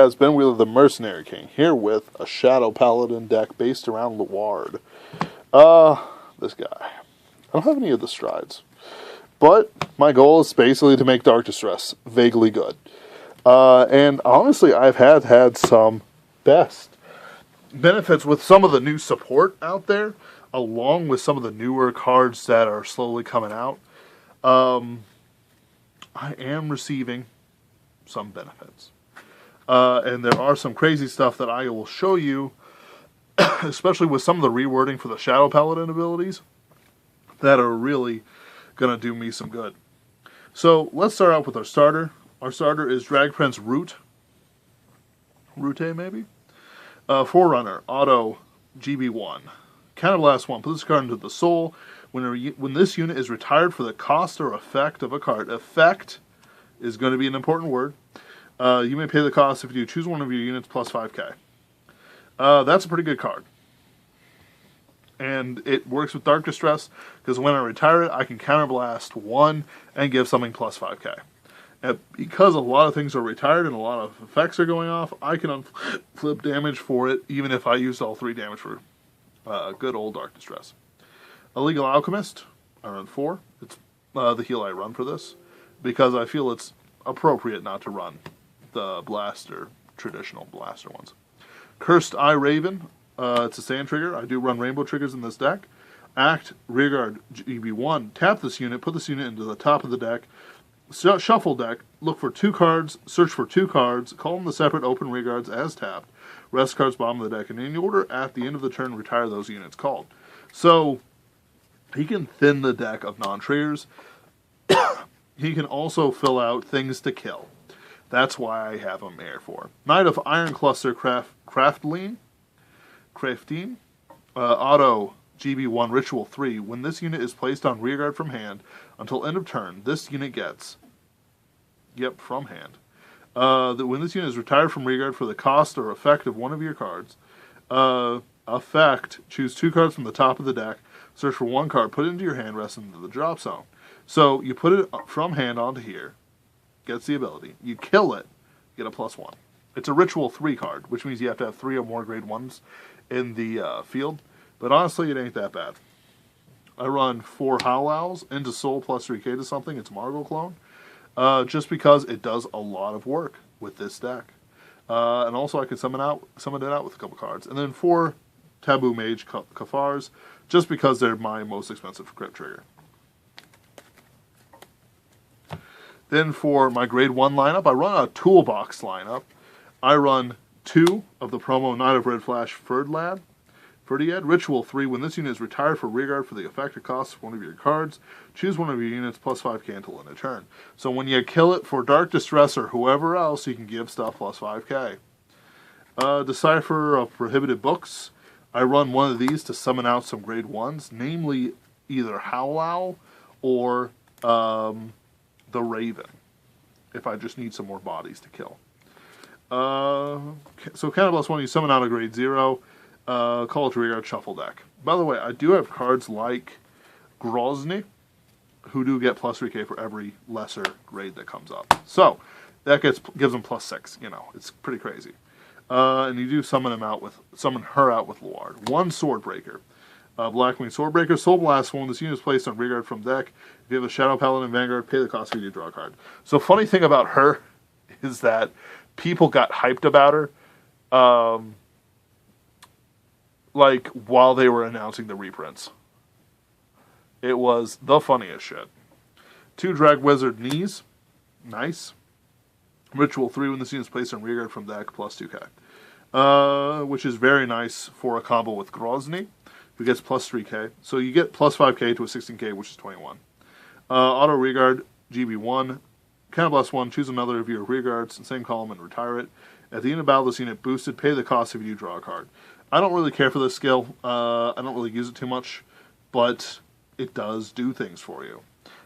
guys, Ben Wheeler, the Mercenary King, here with a Shadow Paladin deck based around Luard. This guy. I don't have any of the strides. But my goal is basically to make Dark Distress vaguely good. And honestly, I've had some best benefits with some of the new support out there, along with some of the newer cards that are slowly coming out. I am receiving some benefits. And there are some crazy stuff that I will show you, especially with some of the rewording for the Shadow Paladin abilities, that are really going to do me some good. So let's start out with our starter. Our starter is Dragprince Root. Rute, maybe? Forerunner, Auto, GB1. Counterblast 1. Put this card into the soul. When this unit is retired for the cost or effect of a card. Effect is going to be an important word. You may pay the cost if you choose one of your units plus 5k. That's a pretty good card. And it works with Dark Distress, because when I retire it, I can counterblast 1 and give something plus 5k. And because a lot of things are retired and a lot of effects are going off, I can flip damage for it, even if I use all 3 damage for good old Dark Distress. Illegal Alchemist, I run 4. It's the heal I run for this, because I feel it's appropriate not to run the blaster, traditional blaster ones. Cursed Eye Raven, it's a sand trigger. I do run rainbow triggers in this deck. Act, Rearguard, GB1. Tap this unit, put this unit into the top of the deck. Shuffle deck, look for 2 cards, search for 2 cards, call them the separate open rearguards as tapped. Rest cards bottom of the deck, and in order at the end of the turn, retire those units called. So, he can thin the deck of non-triggers. He can also fill out things to kill. That's why I have him Air for. Knight of Iron Cluster Crafteen, Auto, GB1, Ritual 3. When this unit is placed on rearguard from hand until end of turn, this unit gets... Yep, from hand. When this unit is retired from rearguard for the cost or effect of one of your cards, effect, choose 2 cards from the top of the deck, search for 1 card, put it into your hand, rest into the drop zone. So, you put it from hand onto here, gets the ability. You kill it, get a +1. It's a Ritual 3 card, which means you have to have 3 or more grade 1s in the field. But honestly, it ain't that bad. I run 4 Howl Owls into Soul plus 3k to something. It's Margot Clone. Just because it does a lot of work with this deck. And also I can summon it out with a couple cards. And then 4 Taboo Mage Kafars, just because they're my most expensive crit trigger. Then for my grade 1 lineup, I run a toolbox lineup. I run 2 of the promo Knight of Red Flash Ferdiad. Ritual 3, when this unit is retired for rearguard for the effective cost of one of your cards, choose one of your units plus 5k until end of turn. So when you kill it for Dark Distress or whoever else, you can give stuff plus 5k. Decipher of Prohibited Books. I run one of these to summon out some grade 1s, namely either Howl Owl or the Raven, if I just need some more bodies to kill. So Counterblast 1, you summon out a grade 0. Call it to rearguard shuffle deck. By the way, I do have cards like Grozny, who do get plus 3k for every lesser grade that comes up. So, that gives them plus 6, you know, it's pretty crazy. And you do summon her out with Luard. 1 Swordbreaker. Blackwing Swordbreaker, Soul Blast 1, this unit is placed on rearguard from deck. If you have a Shadow Paladin Vanguard, pay the cost if you draw a card. So, funny thing about her is that people got hyped about her, like, while they were announcing the reprints. It was the funniest shit. 2 Drag Wizard Knees. Nice. Ritual 3, when this unit is placed on rearguard from deck, plus 2k. Which is very nice for a combo with Grozny, who gets plus 3k. So you get plus 5k to a 16k, which is 21. Auto Rearguard, GB1. Counterblast 1, choose another of your rearguards, same column, and retire it. At the end of battle, this unit boosted, pay the cost if you draw a card. I don't really care for this skill. I don't really use it too much, but it does do things for you.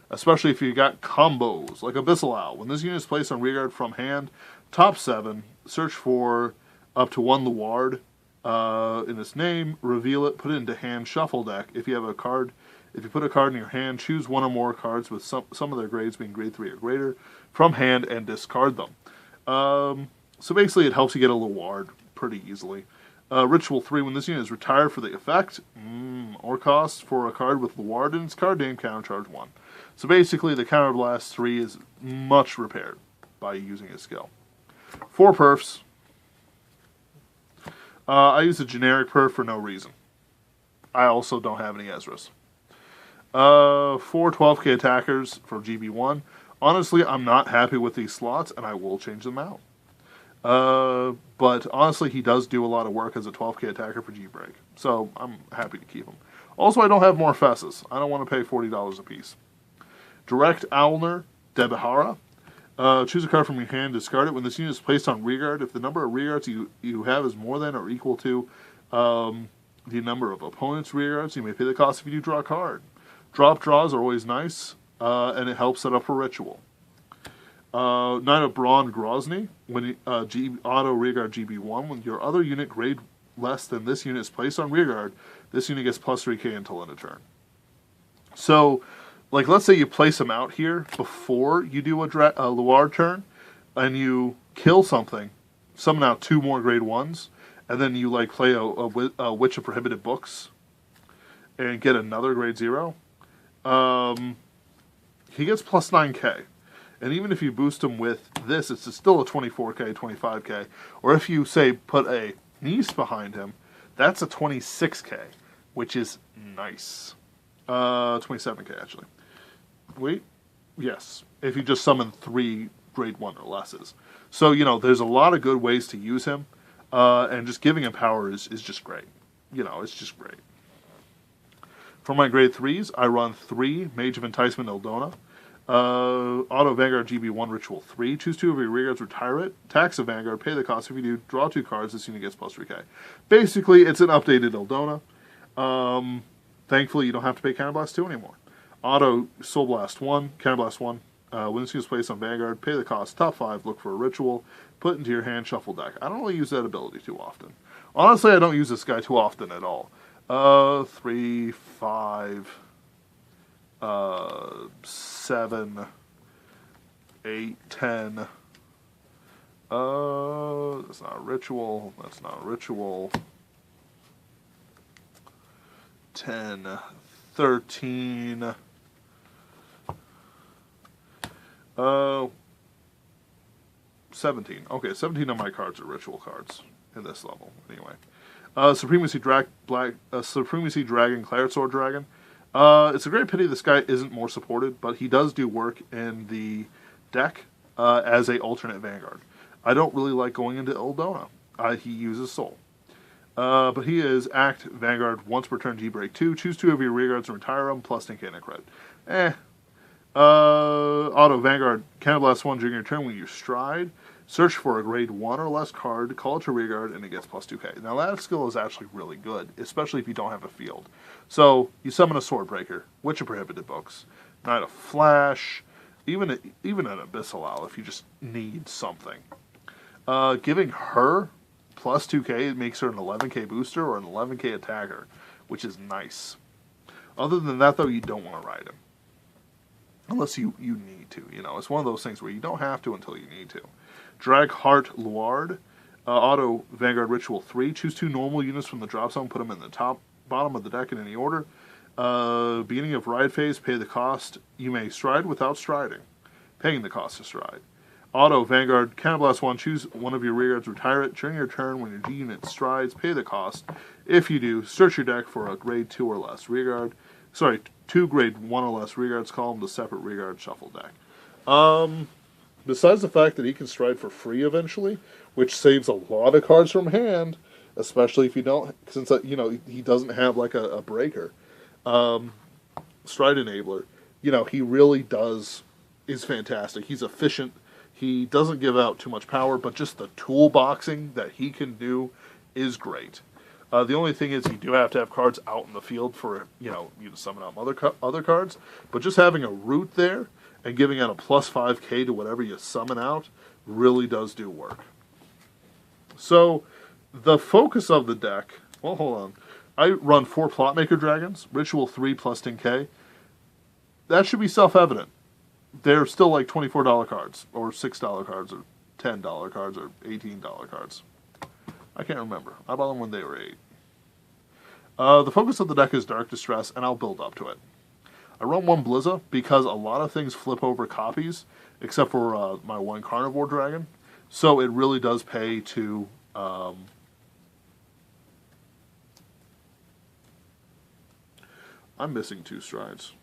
Especially if you got combos, like Abyssal Owl. When this unit is placed on rearguard from hand, top 7, search for up to 1 Luard in its name, reveal it, put it into hand, shuffle deck. If you put a card in your hand, choose 1 or more cards with some of their grades being grade 3 or greater from hand and discard them. So basically, it helps you get a Luard pretty easily. Ritual 3, when this unit is retired for the effect, or cost for a card with Luard in its card name, countercharge 1. So basically, the Counterblast 3 is much repaired by using his skill. 4 perfs. I use a generic perf for no reason. I also don't have any Ezras. 4 12k attackers for GB1. Honestly, I'm not happy with these slots, and I will change them out. But honestly, he does do a lot of work as a 12k attacker for G-Break. So I'm happy to keep him. Also, I don't have more Fesses. I don't want to pay $40 a piece. Direct Owlner, Debihara. Choose a card from your hand, discard it. When this unit is placed on rearguard, if the number of rearguards you have is more than or equal to the number of opponents' rearguards, you may pay the cost if you do draw a card. Drop draws are always nice, and it helps set up for ritual. Knight of Brawn Grozny, when auto rearguard GB1, when your other unit grade less than this unit is placed on rearguard, this unit gets plus 3k until end of turn. So, like, let's say you place him out here before you do a Luard turn, and you kill something, summon out 2 more grade 1s, and then you, like, play a Witch of Prohibited Books, and get another grade 0, he gets plus 9k. And even if you boost him with this, it's still a 24k, 25k. Or if you, say, put a Niece behind him, that's a 26k, which is nice. 27k, actually. Wait, yes. If you just summon 3 grade 1 or lesses. So, you know, there's a lot of good ways to use him. And just giving him power is just great. You know, it's just great. For my grade 3s, I run 3 Mage of Enticement Eldona. Auto Vanguard GB1 Ritual 3. Choose 2 of your rearguards, retire it. Tax a Vanguard, pay the cost. If you do, draw 2 cards, this unit gets plus 3k. Basically, it's an updated Eldona. Thankfully, you don't have to pay Counterblast 2 anymore. Auto Soul Blast 1, Counterblast 1. When this unit is placed on Vanguard, pay the cost, top 5, look for a ritual, put into your hand, shuffle deck. I don't really use that ability too often. Honestly, I don't use this guy too often at all. 3, 5, 7, 8, 10. That's not a ritual. That's not a ritual. 10, 13. 17. Okay, 17 of my cards are ritual cards in this level. Anyway. Supremacy Dragon Claret Sword Dragon. It's a great pity this guy isn't more supported, but he does do work in the deck as a alternate Vanguard. I don't really like going into Eldona. He uses Soul. But he is Act Vanguard once per turn G-Break 2. Choose 2 of your rearguards and retire them, plus 10k and a credit. Auto Vanguard Counterblast 1 during your turn when you stride. Search for a grade 1 or less card, call it to rearguard, and it gets plus 2k. Now that skill is actually really good, especially if you don't have a field. So, you summon a Swordbreaker, Witch of Prohibited Books, Knight of Flash, even an Abyssal Owl if you just need something. Giving her plus 2k, it makes her an 11k booster or an 11k attacker, which is nice. Other than that, though, you don't want to ride him. Unless you need to, you know. It's one of those things where you don't have to until you need to. Dragheart Luard, Auto Vanguard Ritual 3. Choose 2 normal units from the drop zone, put them in the bottom of the deck in any order. Beginning of ride phase, pay the cost. You may stride without striding, paying the cost to stride. Auto Vanguard Counterblast 1. Choose 1 of your rearguards, retire it. During your turn, when your G unit strides, pay the cost. If you do, search your deck for a grade 2 or less rearguard. Sorry, 2 grade 1 or less rearguards, call them to separate rearguard shuffle deck. Besides the fact that he can stride for free eventually, which saves a lot of cards from hand, especially if you don't, since, you know, he doesn't have like a breaker. Stride Enabler, you know, he really is fantastic. He's efficient. He doesn't give out too much power, but just the toolboxing that he can do is great. The only thing is you do have to have cards out in the field for, you know, you to summon out other cards. But just having a root there and giving out a plus 5k to whatever you summon out really does do work. So, the focus of the deck... Well, hold on. I run 4 Plotmaker Dragons, Ritual 3 plus 10k. That should be self-evident. They're still like $24 cards, or $6 cards, or $10 cards or $18 cards. I can't remember. I bought them when they were $8. The focus of the deck is Dark Distress, and I'll build up to it. I run one Blizza because a lot of things flip over copies, except for my one Carnivore Dragon. So it really does pay to... I'm missing 2 strides.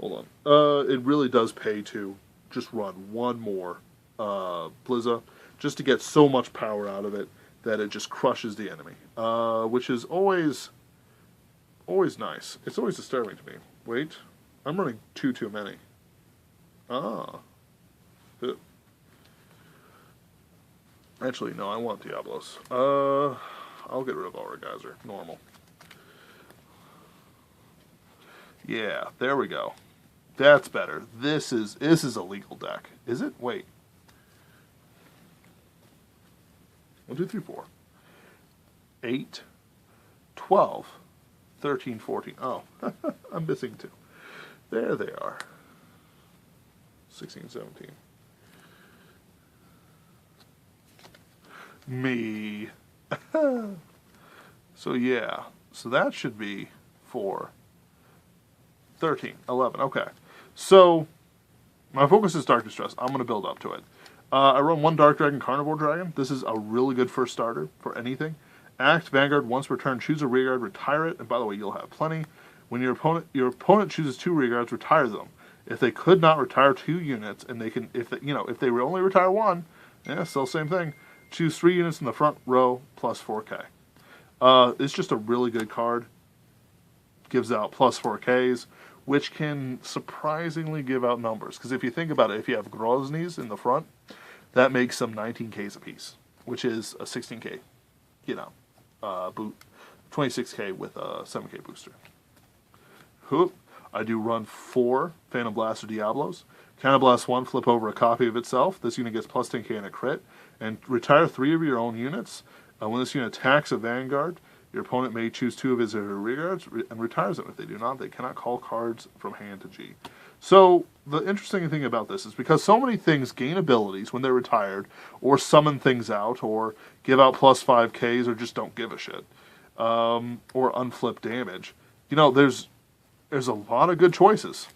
Hold on. It really does pay to just run one more Blizza, just to get so much power out of it that it just crushes the enemy, which is always nice. It's always disturbing to me. Wait, I'm running too many. Ah. Actually, no, I want Diablos. I'll get rid of Aura Geyser. Normal. Yeah, there we go. That's better. This is a legal deck. Is it? Wait. 1, 2, 3, 4. 8, 12, 13, 14. Oh, I'm missing 2. There they are. 16, 17. Me. So yeah. So that should be 4, 13, 11. Okay. So my focus is Dark Distress. I'm going to build up to it. I run one Dark Dragon, Carnivore Dragon. This is a really good first starter for anything. Act Vanguard once per turn, choose a rearguard, retire it, and by the way, you'll have plenty. When your opponent chooses 2 rearguards, retire them. If they could not retire 2 units, and they can, if they only retire 1, yeah, still same thing. Choose 3 units in the front row plus 4K. It's just a really good card. Gives out plus 4Ks, which can surprisingly give out numbers. Because if you think about it, if you have Grozny's in the front, that makes them 19Ks apiece, which is a 16K, boot, 26K with a 7K booster. Whoop. I do run 4 Phantom Blaster Diablos. Counterblast 1, flip over a copy of itself. This unit gets plus 10K and a crit. And retire 3 of your own units. When this unit attacks a Vanguard, your opponent may choose 2 of his or her rearguards and retires them. If they do not, they cannot call cards from hand to G. So, the interesting thing about this is because so many things gain abilities when they're retired, or summon things out, or give out plus 5Ks, or just don't give a shit, or unflip damage. There's a lot of good choices,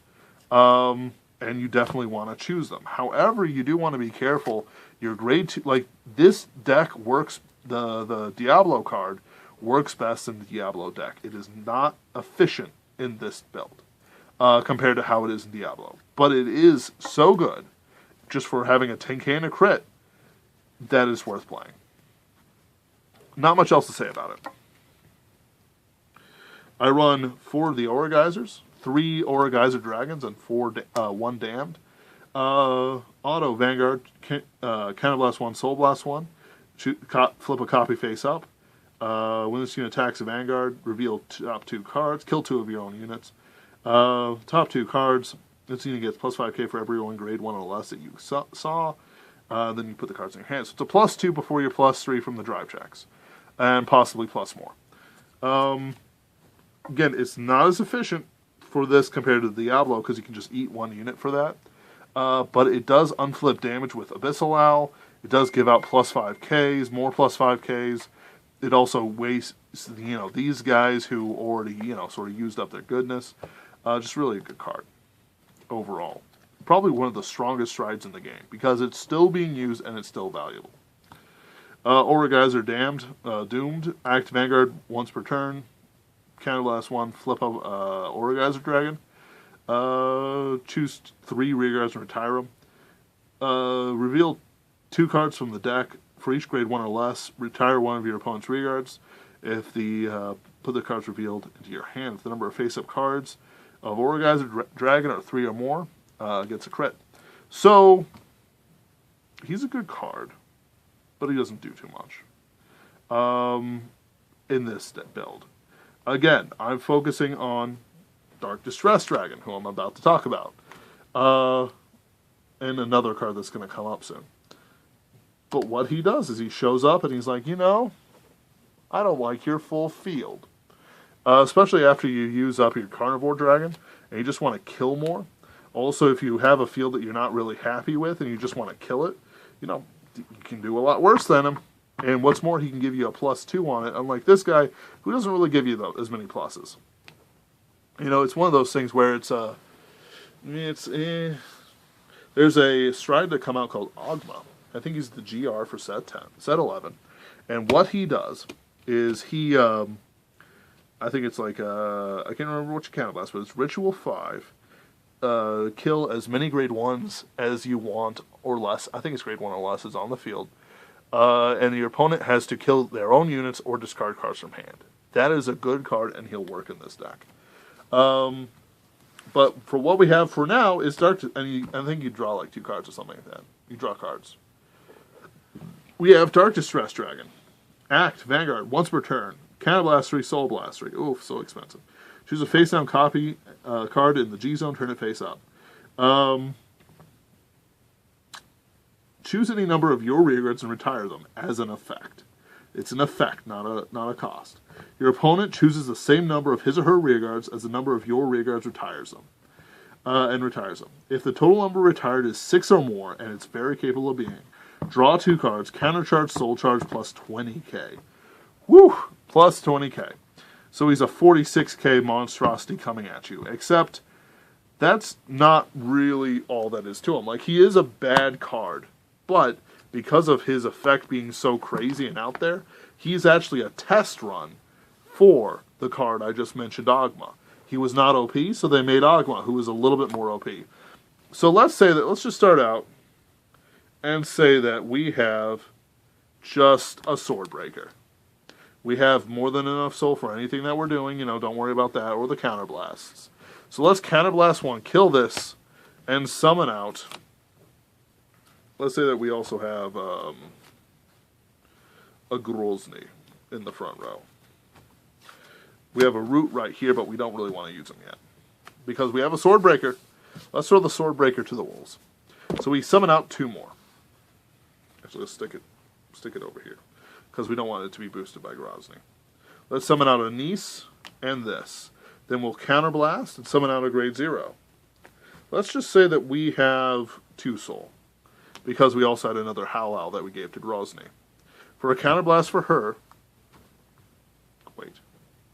and you definitely want to choose them. However, you do want to be careful. Your grade 2, like this deck works, the Diablo card works best in the Diablo deck. It is not efficient in this build compared to how it is in Diablo. But it is so good, just for having a 10K and a crit, that is worth playing. Not much else to say about it. I run 4 of the Aura Geysers, 3 Aura Geyser Dragons, and 1 Damned. Auto Vanguard, Counterblast 1, Soul Blast 1. Flip a copy face up. When this unit attacks a Vanguard, reveal top 2 cards. Kill 2 of your own units. Top 2 cards. This unit gets plus 5K for every one grade 1 or less that you saw. Then you put the cards in your hand. So it's a plus 2 before your plus 3 from the drive checks. And possibly plus more. Again, it's not as efficient for this compared to the Diablo because you can just eat 1 unit for that. But it does unflip damage with Abyssal Owl. It does give out plus 5Ks, more plus 5Ks. It also wastes, these guys who already, sort of used up their goodness. Just really a good card overall. Probably one of the strongest strides in the game because it's still being used and it's still valuable. Aura Geyser Doomed. Act Vanguard once per turn. Counterblast 1, flip up Aura Geyser Dragon. Choose 3 rearguards and retire them. Reveal 2 cards from the deck. For each grade 1 or less, retire 1 of your opponent's rearguards. If put the cards revealed into your hand. If the number of face-up cards of Aura Geyser Dragon are 3 or more, gets a crit. So, he's a good card, but he doesn't do too much in this build. Again, I'm focusing on Dark Distress Dragon, who I'm about to talk about, and another card that's going to come up soon. But what he does is he shows up and he's like, I don't like your full field. Especially after you use up your Carnivore Dragon and you just want to kill more. Also, if you have a field that you're not really happy with and you just want to kill it, you can do a lot worse than him. And what's more, he can give you a +2 on it, unlike this guy, who doesn't really give you as many pluses. It's one of those things where there's a stride to come out called Ogma. I think he's the GR for set 11. And what he does is I think it's like, I can't remember which counterblast, but it's Ritual 5. Kill as many grade 1s as you want or less. I think it's grade 1 or less is on the field. And your opponent has to kill their own units or discard cards from hand. That is a good card, and he'll work in this deck. But for what we have for now is I think you draw like 2 cards or something like that. You draw cards. We have Dark Distress Dragon. Act, Vanguard, once per turn. Counterblast 3, Soul Blast 3. Oof, so expensive. Choose a face-down copy card in the G-Zone, turn it face up. Choose any number of your rearguards and retire them as an effect. It's an effect, not a cost. Your opponent chooses the same number of his or her rearguards as the number of your rearguards retires them. If the total number retired is 6 or more, and it's very capable of being, draw 2 cards, countercharge, soul charge, plus 20k. Woo! Plus 20k. So he's a 46k monstrosity coming at you, except that's not really all that is to him. Like, he is a bad card, but because of his effect being so crazy and out there, he's actually a test run for the card I just mentioned, Ogma. He was not OP, so they made Ogma, who was a little bit more OP. So let's just start out and say that we have just a Swordbreaker. We have more than enough soul for anything that we're doing, don't worry about that, or the counterblasts. So let's counterblast 1, kill this, and summon out. Let's say that we also have a Grozny in the front row. We have a Root right here, but we don't really want to use him yet. Because we have a Swordbreaker. Let's throw the Swordbreaker to the wolves. So we summon out 2 more. Actually, let's stick it over here, because we don't want it to be boosted by Grozny. Let's summon out a Nice and this. Then we'll counterblast and summon out a grade 0. Let's just say that we have 2 soul, because we also had another Howl that we gave to Grozny. For a counterblast for her... Wait.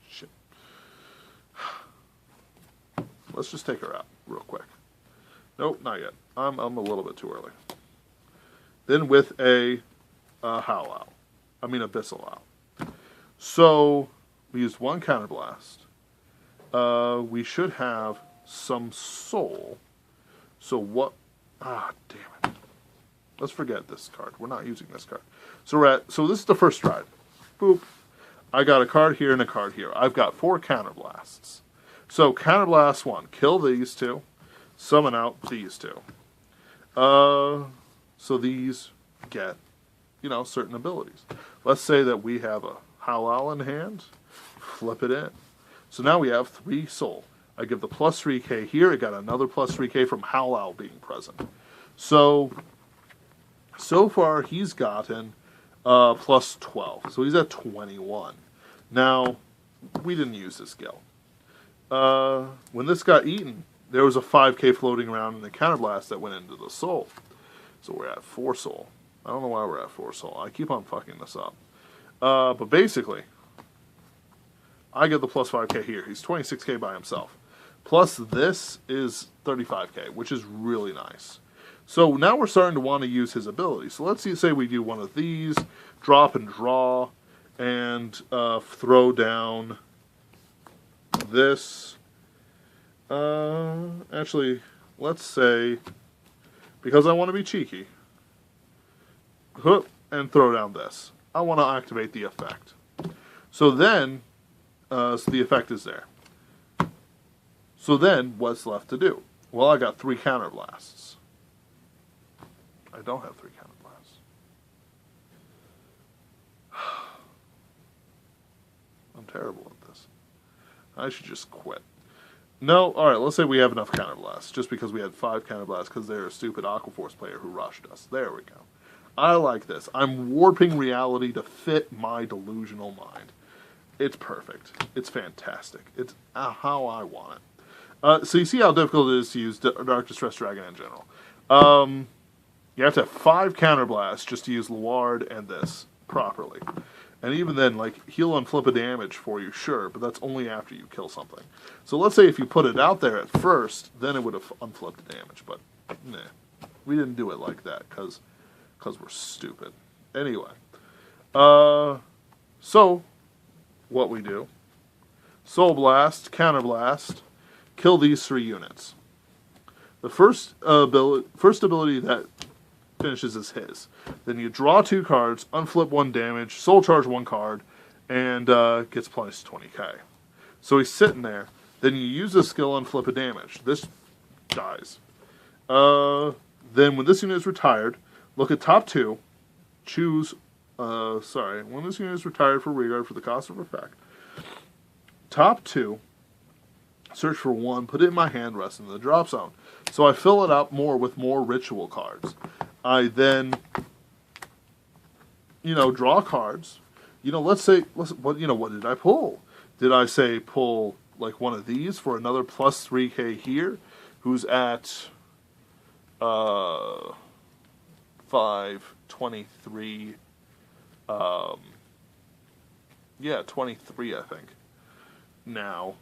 Shit. Let's just take her out real quick. Nope, not yet. I'm a little bit too early. Then with a Howl. Abyssal Owl. So, we used 1 counterblast. We should have some soul. So what... damn it. Let's forget this card. We're not using this card. So this is the first stride. Boop. I got a card here and a card here. I've got 4 counterblasts. So counterblast 1. Kill these 2. Summon out these 2. So these get, certain abilities. Let's say that we have a Howl in hand. Flip it in. So now we have 3 soul. I give the plus 3k here. I got another plus 3k from Howl being present. So far he's gotten plus 12. So he's at 21. Now, we didn't use this skill. When this got eaten, there was a 5k floating around in the counterblast that went into the soul. So we're at 4 soul. I don't know why we're at 4 soul. I keep on fucking this up. But basically, I get the plus 5k here. He's 26k by himself. Plus this is 35k, which is really nice. So now we're starting to want to use his ability. So let's say we do one of these, drop and draw, and throw down this. Actually, let's say, because I want to be cheeky, and throw down this. I want to activate the effect. So then, so the effect is there. So then, what's left to do? Well, I got 3 counterblasts. I don't have 3 counterblasts. I'm terrible at this. I should just quit. No, alright, let's say we have enough counterblasts, just because we had 5 counterblasts, because they're a stupid Aquaforce player who rushed us. There we go. I like this. I'm warping reality to fit my delusional mind. It's perfect. It's fantastic. It's how I want it. So you see how difficult it is to use Dark Distress Dragon in general. You have to have 5 counterblasts just to use Luard and this properly. And even then, like, he'll unflip a damage for you, sure, but that's only after you kill something. So let's say if you put it out there at first, then it would have unflipped the damage, but nah. We didn't do it like that, because we're stupid. Anyway. So, what we do. Soul Blast, Counterblast, kill these 3 units. The first ability that finishes is his. Then you draw 2 cards, unflip 1 damage, soul charge 1 card, and gets plus 20k. So he's sitting there. Then you use a skill and flip a damage. This dies. Then when this unit is retired, look at top 2, choose, when this unit is retired for regard for the cost of effect, top 2, search for 1, put it in my hand, rest in the drop zone. So I fill it up more with more ritual cards. I then, draw cards. Let's say, what did I pull? Did I say pull, like, one of these for another plus 3k here, who's at, 523, 23, I think. Now,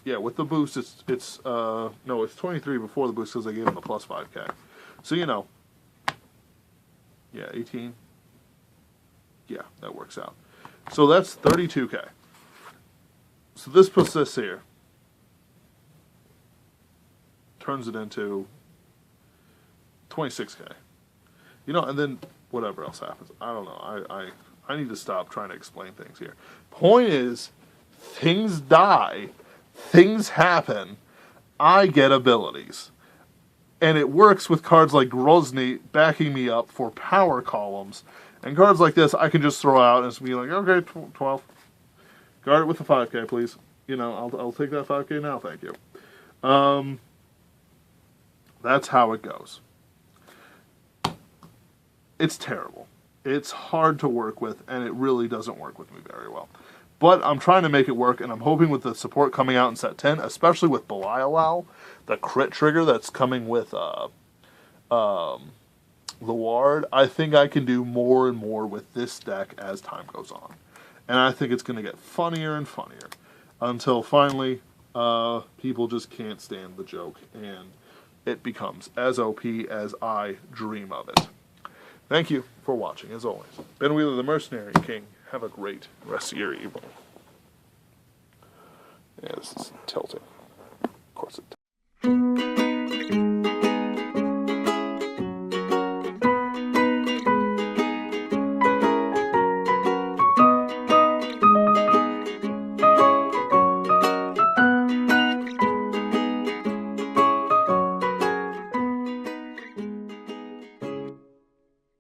yeah, with the boost, it's 23 before the boost because I gave him the plus 5k. So, 18. Yeah, that works out. So that's 32k. So this puts this here. Turns it into 26k. And then whatever else happens. I don't know. I need to stop trying to explain things here. Point is, things die. Things happen. I get abilities. And it works with cards like Grozny backing me up for power columns. And cards like this I can just throw out and just be like, okay, 12. Guard it with the 5k, please. I'll take that 5k now, thank you. That's how it goes. It's terrible. It's hard to work with, and it really doesn't work with me very well. But I'm trying to make it work, and I'm hoping with the support coming out in set 10, especially with Belial, the crit trigger that's coming with Luard, I think I can do more and more with this deck as time goes on. And I think it's going to get funnier and funnier until finally people just can't stand the joke, and it becomes as OP as I dream of it. Thank you for watching, as always. Ben Wheeler, the Mercenary King. Have a great rest of your evening. Yeah, this is tilting. Of course it does.